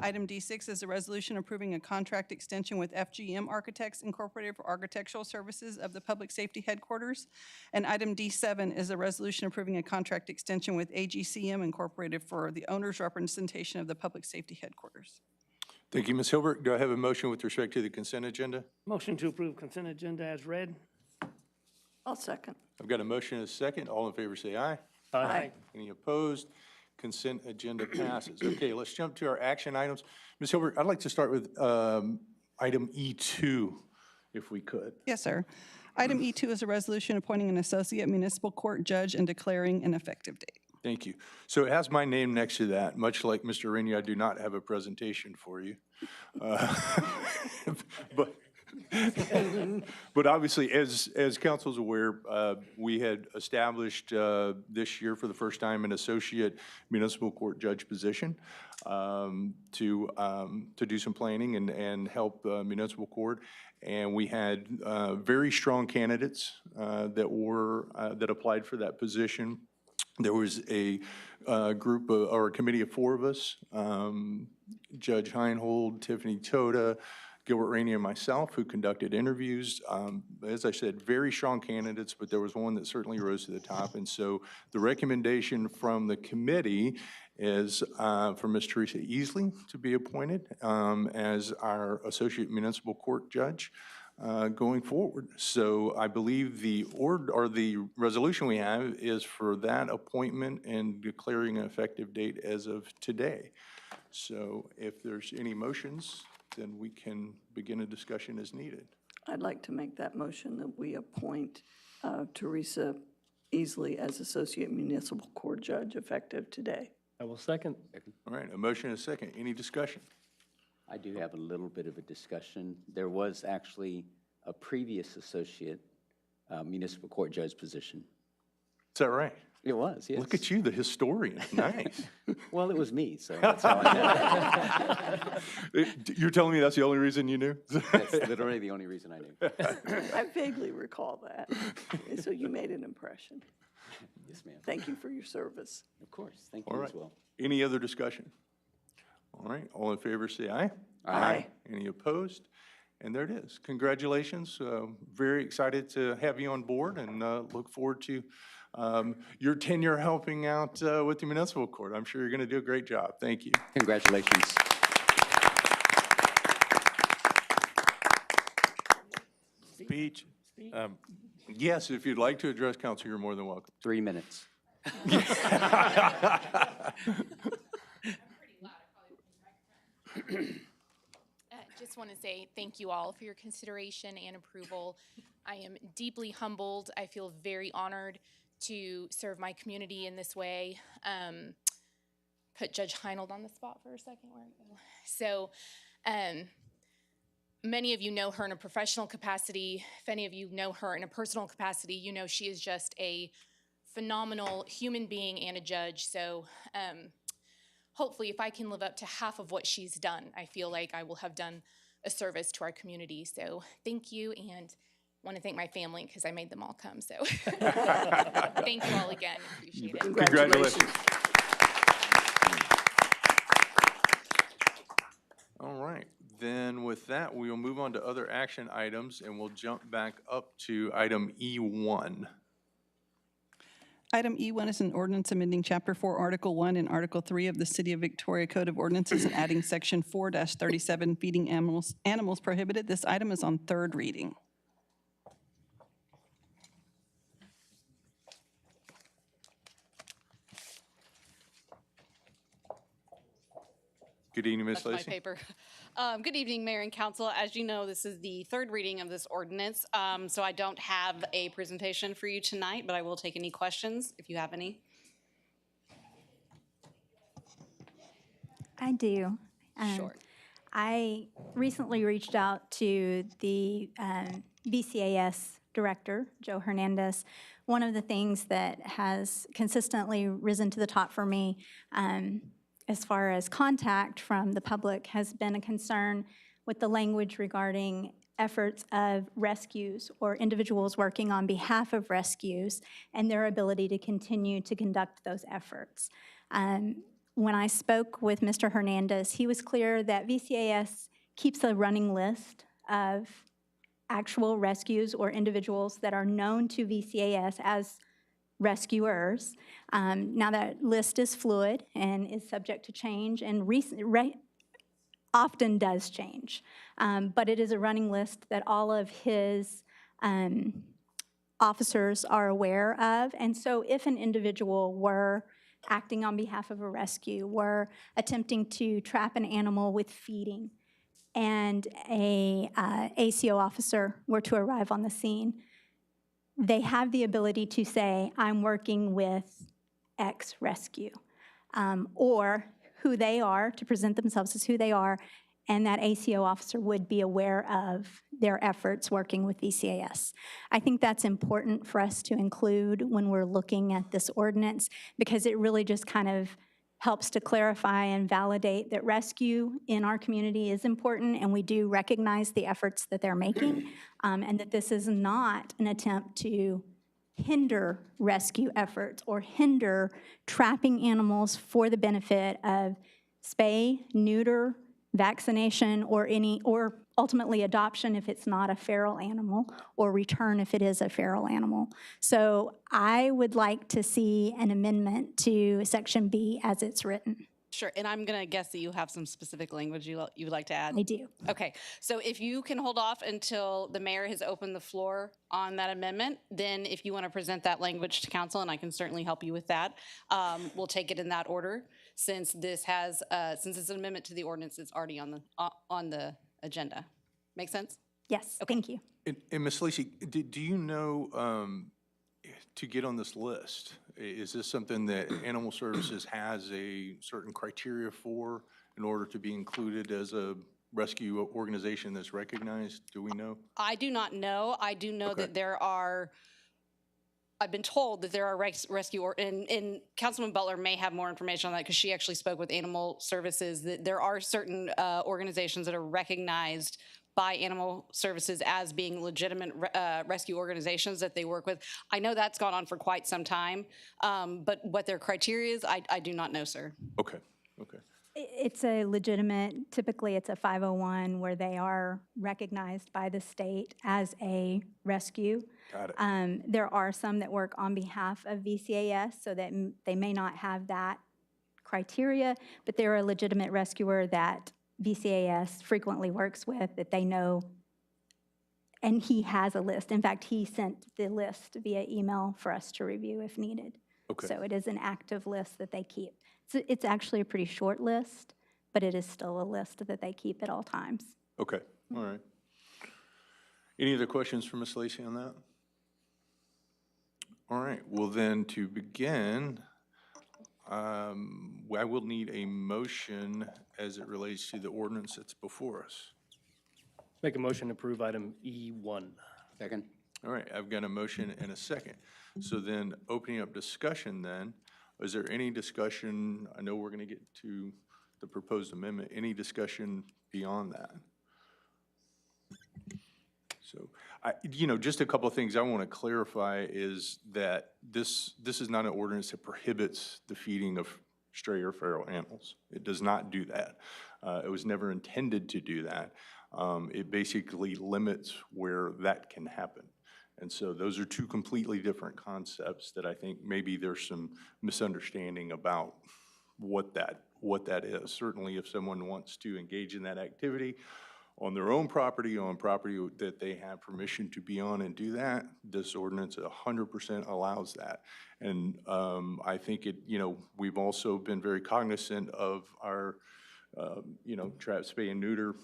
Item D6 is a resolution approving a contract extension with FGM Architects Incorporated for architectural services of the Public Safety Headquarters. And item D7 is a resolution approving a contract extension with AGCM Incorporated for the owner's representation of the Public Safety Headquarters. Thank you, Ms. Hilbert. Do I have a motion with respect to the consent agenda? Motion to approve consent agenda as read. I'll second. I've got a motion and a second. All in favor say aye. Aye. Any opposed? Consent agenda passes. Okay, let's jump to our action items. Ms. Hilbert, I'd like to start with item E2, if we could. Yes, sir. Item E2 is a resolution appointing an associate municipal court judge and declaring an effective date. Thank you. So it has my name next to that. Much like Mr. Rainey, I do not have a presentation for you. But obviously, as council's aware, we had established this year for the first time an associate municipal court judge position to do some planning and help municipal court. And we had very strong candidates that applied for that position. There was a group or a committee of 4 of us, Judge Heinhold, Tiffany Toda, Gilbert Rainey, and myself, who conducted interviews. As I said, very strong candidates, but there was one that certainly rose to the top. And so the recommendation from the committee is for Ms. Teresa Easley to be appointed as our associate municipal court judge going forward. So I believe the resolution we have is for that appointment and declaring an effective date as of today. So if there's any motions, then we can begin a discussion as needed. I'd like to make that motion that we appoint Teresa Easley as Associate Municipal Court Judge effective today. I will second. All right, a motion and a second. Any discussion? I do have a little bit of a discussion. There was actually a previous associate municipal court judge position. Is that right? It was, yes. Look at you, the historian. Nice. Well, it was me, so that's how I know. You're telling me that's the only reason you knew? That's literally the only reason I knew. I vaguely recall that. And so you made an impression. Yes, ma'am. Thank you for your service. Of course. Thank All you right. as well. Any other discussion? All right, all in favor say aye. Aye. Any opposed? And there it is. Congratulations. Very excited to have you on board and look forward to your tenure helping out with the municipal court. I'm sure you're going to do a great job. Thank you. Congratulations. Speech. Yes, if you'd like to address council, you're more than welcome. 3 minutes. Just want to say thank you all for your consideration and approval. I am deeply humbled. I feel very honored to serve my community in this way. Put Judge Heinold on the spot for a second. Where I go. So many of you know her in a professional capacity. If any of you know her in a personal capacity, you know she is just a phenomenal human being and a judge. So hopefully if I can live up to half of what she's done, I feel like I will have done a service to our community. So thank you, and want to thank my family because I made them all come. So thank you all again. Appreciate it. Congratulations. All right. Then with that, we will move on to other action items, and we'll jump back up to item E1. Item E1 is an ordinance amending Chapter 4, Article 1 and Article 3 of the City of Victoria Code of Ordinances and adding Section 4-37, feeding animals prohibited. This item is on third reading. Good evening, Ms. That's my Lacy. paper. Good evening, Mayor and Council. As you know, this is the third reading of this ordinance, so I don't have a presentation for you tonight, but I will take any questions if you have any. I do. Sure. I recently reached out to the VCAS director, Joe Hernandez. One of the things that has consistently risen to the top for me as far as contact from the public has been a concern with the language regarding efforts of rescues or individuals working on behalf of rescues and their ability to continue to conduct those efforts. When I spoke with Mr. Hernandez, he was clear that VCAS keeps a running list of actual rescues or individuals that are known to VCAS as rescuers. Now that list is fluid and is subject to change and often does change, but it is a running list that all of his officers are aware of. And so if an individual were acting on behalf of a rescue, were attempting to trap an animal with feeding, and a ACO officer were to arrive on the scene, they have the ability to say, I'm working with X rescue, or who they are, to present themselves as who they are, and that ACO officer would be aware of their efforts working with VCAS. I think that's important for us to include when we're looking at this ordinance, because it really just kind of helps to clarify and validate that rescue in our community is important, and we do recognize the efforts that they're making, and that this is not an attempt to hinder rescue efforts or hinder trapping animals for the benefit of spay, neuter, vaccination, or ultimately adoption if it's not a feral animal, or return if it is a feral animal. So I would like to see an amendment to Section B as it's written. Sure, and I'm going to guess that you have some specific language you would like to add. I do. Okay, so if you can hold off until the mayor has opened the floor on that amendment, then if you want to present that language to council, and I can certainly help you with that, we'll take it in that order. Since this has, since it's an amendment to the ordinance, it's already on the agenda. Make sense? Yes, thank you. And Ms. Lacy, do you know, to get on this list, is this something that Animal Services has a certain criteria for in order to be included as a rescue organization that's recognized? Do we know? I do not know. I do know that there are, I've been told that there are rescue, and Councilman Butler may have more information on that because she actually spoke with Animal Services, that there are certain organizations that are recognized by Animal Services as being legitimate rescue organizations that they work with. I know that's gone on for quite some time, but what their criteria is, I do not know, sir. Okay, okay. It's a legitimate, typically it's a 501 where they are recognized by the state as a rescue. Got it. There are some that work on behalf of VCAS, so that they may not have that criteria, but they're a legitimate rescuer that VCAS frequently works with, that they know, and he has a list. In fact, he sent the list via email for us to review if needed. Okay. So it is an active list that they keep. It's actually a pretty short list, but it is still a list that they keep at all times. Okay, all right. Any other questions for Ms. Lacy on that? All right, well then, to begin, I will need a motion as it relates to the ordinance that's before us. Make a motion to approve item E1. Second. All right, I've got a motion and a second. So then, opening up discussion then, is there any discussion, I know we're going to get to the proposed amendment, any discussion beyond that? So, just a couple of things I want to clarify is that this is not an ordinance that prohibits the feeding of stray or feral animals. It does not do that. It was never intended to do that. It basically limits where that can happen. And so those are two completely different concepts that I think maybe there's some misunderstanding about what that is. Certainly if someone wants to engage in that activity on their own property, on property that they have permission to be on and do that, this ordinance 100% allows that. And I think we've also been very cognizant of our trap, spay, and neuter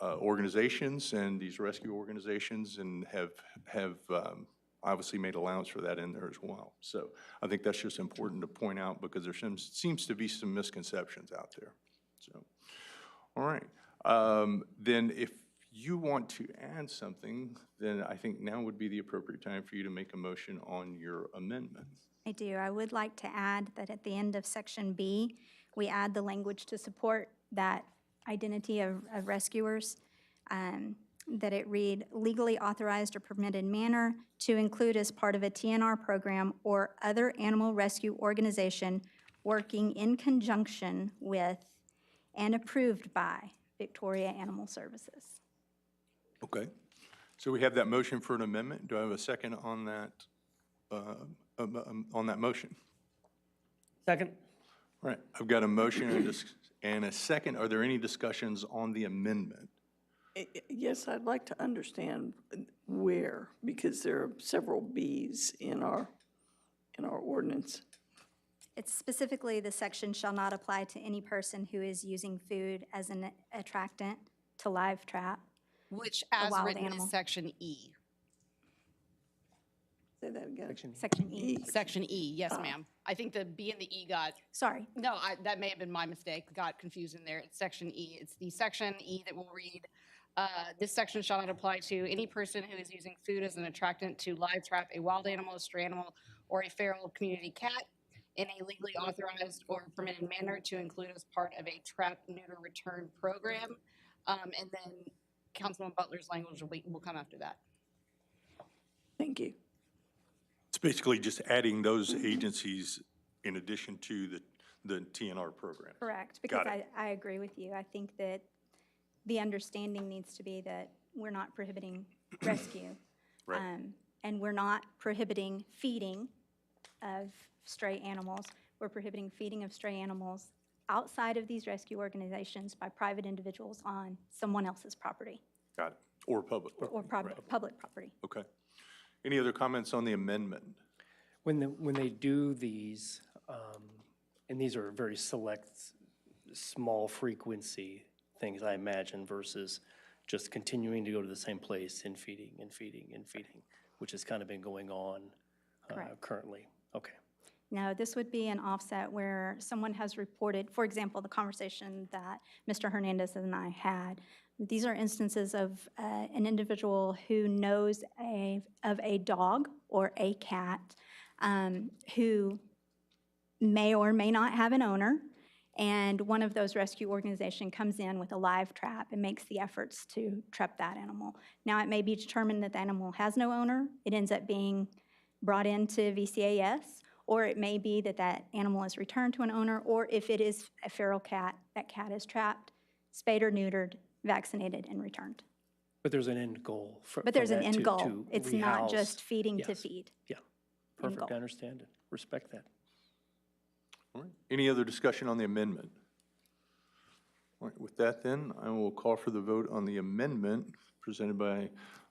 organizations and these rescue organizations, and have obviously made allowance for that in there as well. So I think that's just important to point out because there seems to be some misconceptions out there. So, all right. Then if you want to add something, then I think now would be the appropriate time for you to make a motion on your amendment. I do. I would like to add that at the end of section B, we add the language to support that identity of rescuers, that it read legally authorized or permitted manner to include as part of a TNR program or other animal rescue organization working in conjunction with and approved by Victoria Animal Services. Okay. So we have that motion for an amendment. Do I have a second on that motion? Second. All right. I've got a motion and a second. Are there any discussions on the amendment? Yes, I'd like to understand where, because there are several Bs in our ordinance. It's specifically the section shall not apply to any person who is using food as an attractant to live trap. Which, a as wild written, animal. is section E. Say that again. Section E. Section E, yes, ma'am. I think the B and the E got, Sorry. no, that may have been my mistake, got confused in there. It's section E. It's the section E that will read, this section shall not apply to any person who is using food as an attractant to live trap a wild animal, a stray animal, or a feral community cat in a legally authorized or permitted manner to include as part of a trap neuter return program. And then Councilman Butler's language will come after that. Thank you. It's basically just adding those agencies in addition to the TNR program. Correct, because I agree with you. I think that the understanding needs to be that we're not prohibiting rescue. Right. And we're not prohibiting feeding of stray animals. We're prohibiting feeding of stray animals outside of these rescue organizations by private individuals on someone else's property. Got it. Or public. Or public property. Okay. Any other comments on the amendment? When they do these, and these are very select, small frequency things, I imagine, versus just continuing to go to the same place and feeding and feeding and feeding, which has kind of been going on currently. Okay. No, this would be an offset where someone has reported, for example, the conversation that Mr. Hernandez and I had. These are instances of an individual who knows of a dog or a cat who may or may not have an owner, and one of those rescue organizations comes in with a live trap and makes the efforts to trap that animal. Now, it may be determined that the animal has no owner. It ends up being brought into VCAS, or it may be that that animal is returned to an owner, or if it is a feral cat, that cat is trapped, spayed or neutered, vaccinated, and returned. But there's an end goal for But there's an that end to goal. It's not rehouse. just feeding to Yes. feed. Yeah, End perfect, goal. I understand it, respect that. All right. Any other discussion on the amendment? All right. With that, then, I will call for the vote on the amendment presented by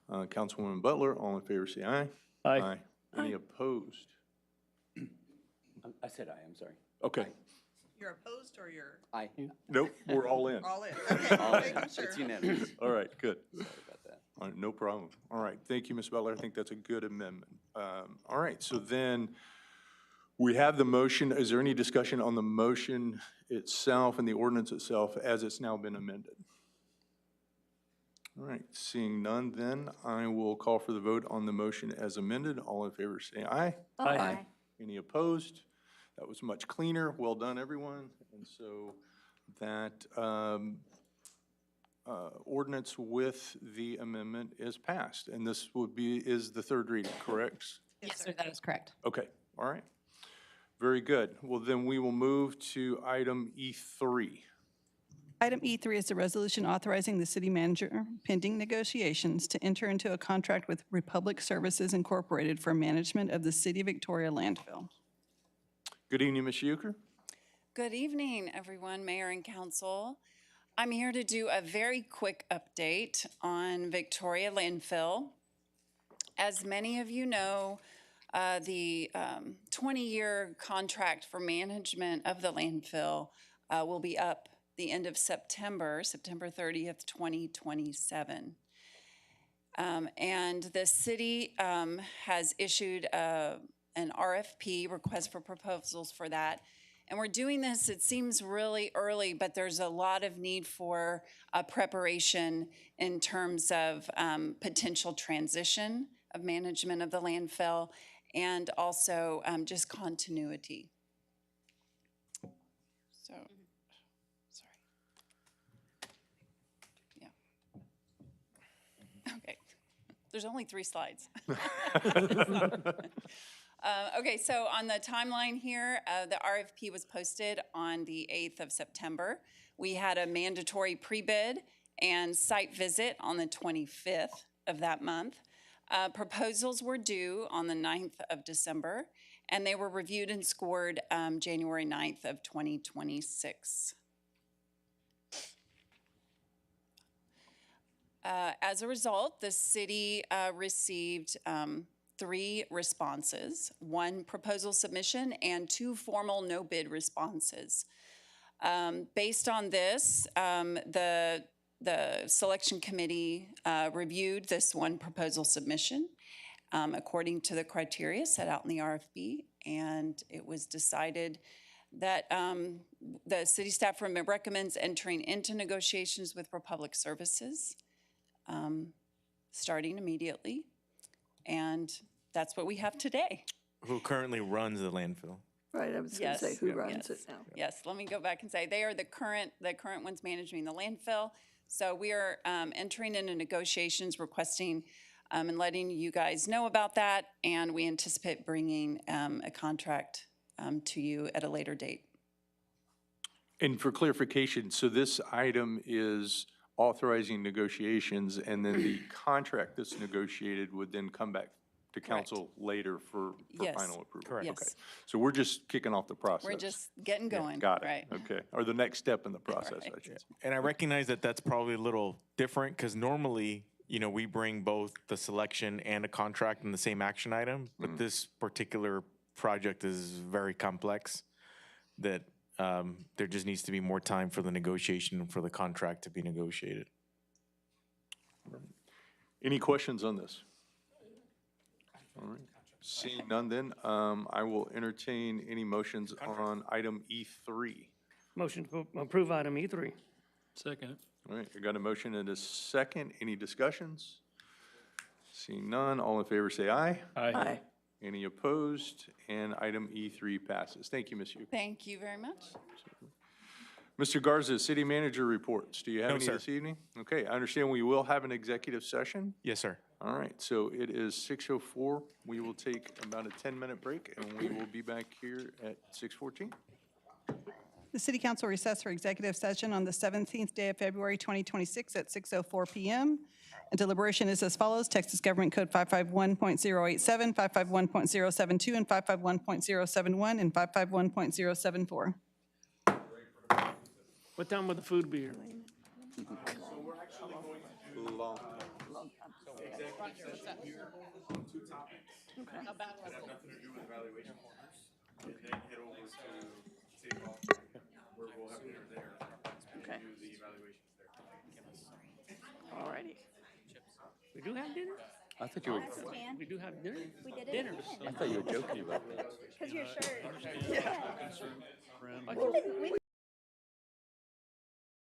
Councilwoman Butler. All in favor, say aye. Aye. Any opposed? I said aye, I'm sorry. Okay. You're opposed or you're? Aye. Nope, we're all in. All in, okay, All in. making sure. It's unanimous. All right, good. Sorry about that. All right, no problem. All right, thank you, Ms. Butler. I think that's a good amendment. All right, so then we have the motion. Is there any discussion on the motion itself and the ordinance itself as it's now been amended? All right, seeing none, then I will call for the vote on the motion as amended. All in favor, say aye. Aye. Any opposed? That was much cleaner. Well done, everyone. And so that ordinance with the amendment is passed. And this is the third reading, correct? Yes, sir, that is correct. Okay, all right. Very good. Well, then we will move to item E3. Item E3 is a resolution authorizing the city manager pending negotiations to enter into a contract with Republic Services Incorporated for management of the City of Victoria landfill. Good evening, Ms. Euchre. Good evening, everyone, Mayor and Council. I'm here to do a very quick update on Victoria Landfill. As many of you know, the 20-year contract for management of the landfill will be up the end of September 30th, 2027. And the city has issued an RFP, request for proposals for that. And we're doing this, it seems really early, but there's a lot of need for preparation in terms of potential transition of management of the landfill and also just continuity. So, sorry. Yeah. Okay. There's only 3 slides. Okay, so on the timeline here, the RFP was posted on the 8th of September. We had a mandatory pre-bid and site visit on the 25th of that month. Proposals were due on the 9th of December, and they were reviewed and scored January 9th of 2026. As a result, the city received 3 responses, 1 proposal submission and 2 formal no bid responses. Based on this, the selection committee reviewed this 1 proposal submission according to the criteria set out in the RFP, and it was decided that the city staff recommends entering into negotiations with Republic Services starting immediately. And that's what we have today. Who currently runs the landfill? Right, I was going to say, who runs it now? Yes, let me go back and say, they are the current ones managing the landfill. So we are entering into negotiations, requesting and letting you guys know about that. And we anticipate bringing a contract to you at a later date. And for clarification, so this item is authorizing negotiations, and then the contract that's negotiated would then come back to council later for Yes. final approval? Correct. Okay. Yes. So we're just kicking off the process? We're just getting going. Got it. Right. Okay. Or the next step in the process, I should say. And I recognize that that's probably a little different because normally, you know, we bring both the selection and a contract in the same action item, but this particular project is very complex that there just needs to be more time for the negotiation and for the contract to be negotiated. Any questions on this? All right. Seeing none then, I will entertain any motions on item E3. Motion to approve item E3. Second. All right, I got a motion and a second. Any discussions? Seeing none, all in favor say aye. Aye. Any opposed? And item E3 passes. Thank you, Ms. Euchre. Thank you very much. Mr. Garza, city manager reports. Do you have No, any sir. this evening? Okay, I understand we will have an executive session. Yes, sir. All right, so it is 6:04. We will take about a 10-minute break, and we will be back here at 6:14. The City Council recessed for executive session on the 17th day of February 2026 at 6:04 p.m. And deliberation is as follows: Texas Government Code 551.087, 551.072, and 551.071, and 551.074. What time will the food be here? Long. Okay. All righty. We do have dinner? I thought you were, We do have dinner? We did it Dinner. again. I thought you were joking about that. Because your shirt. Yeah. We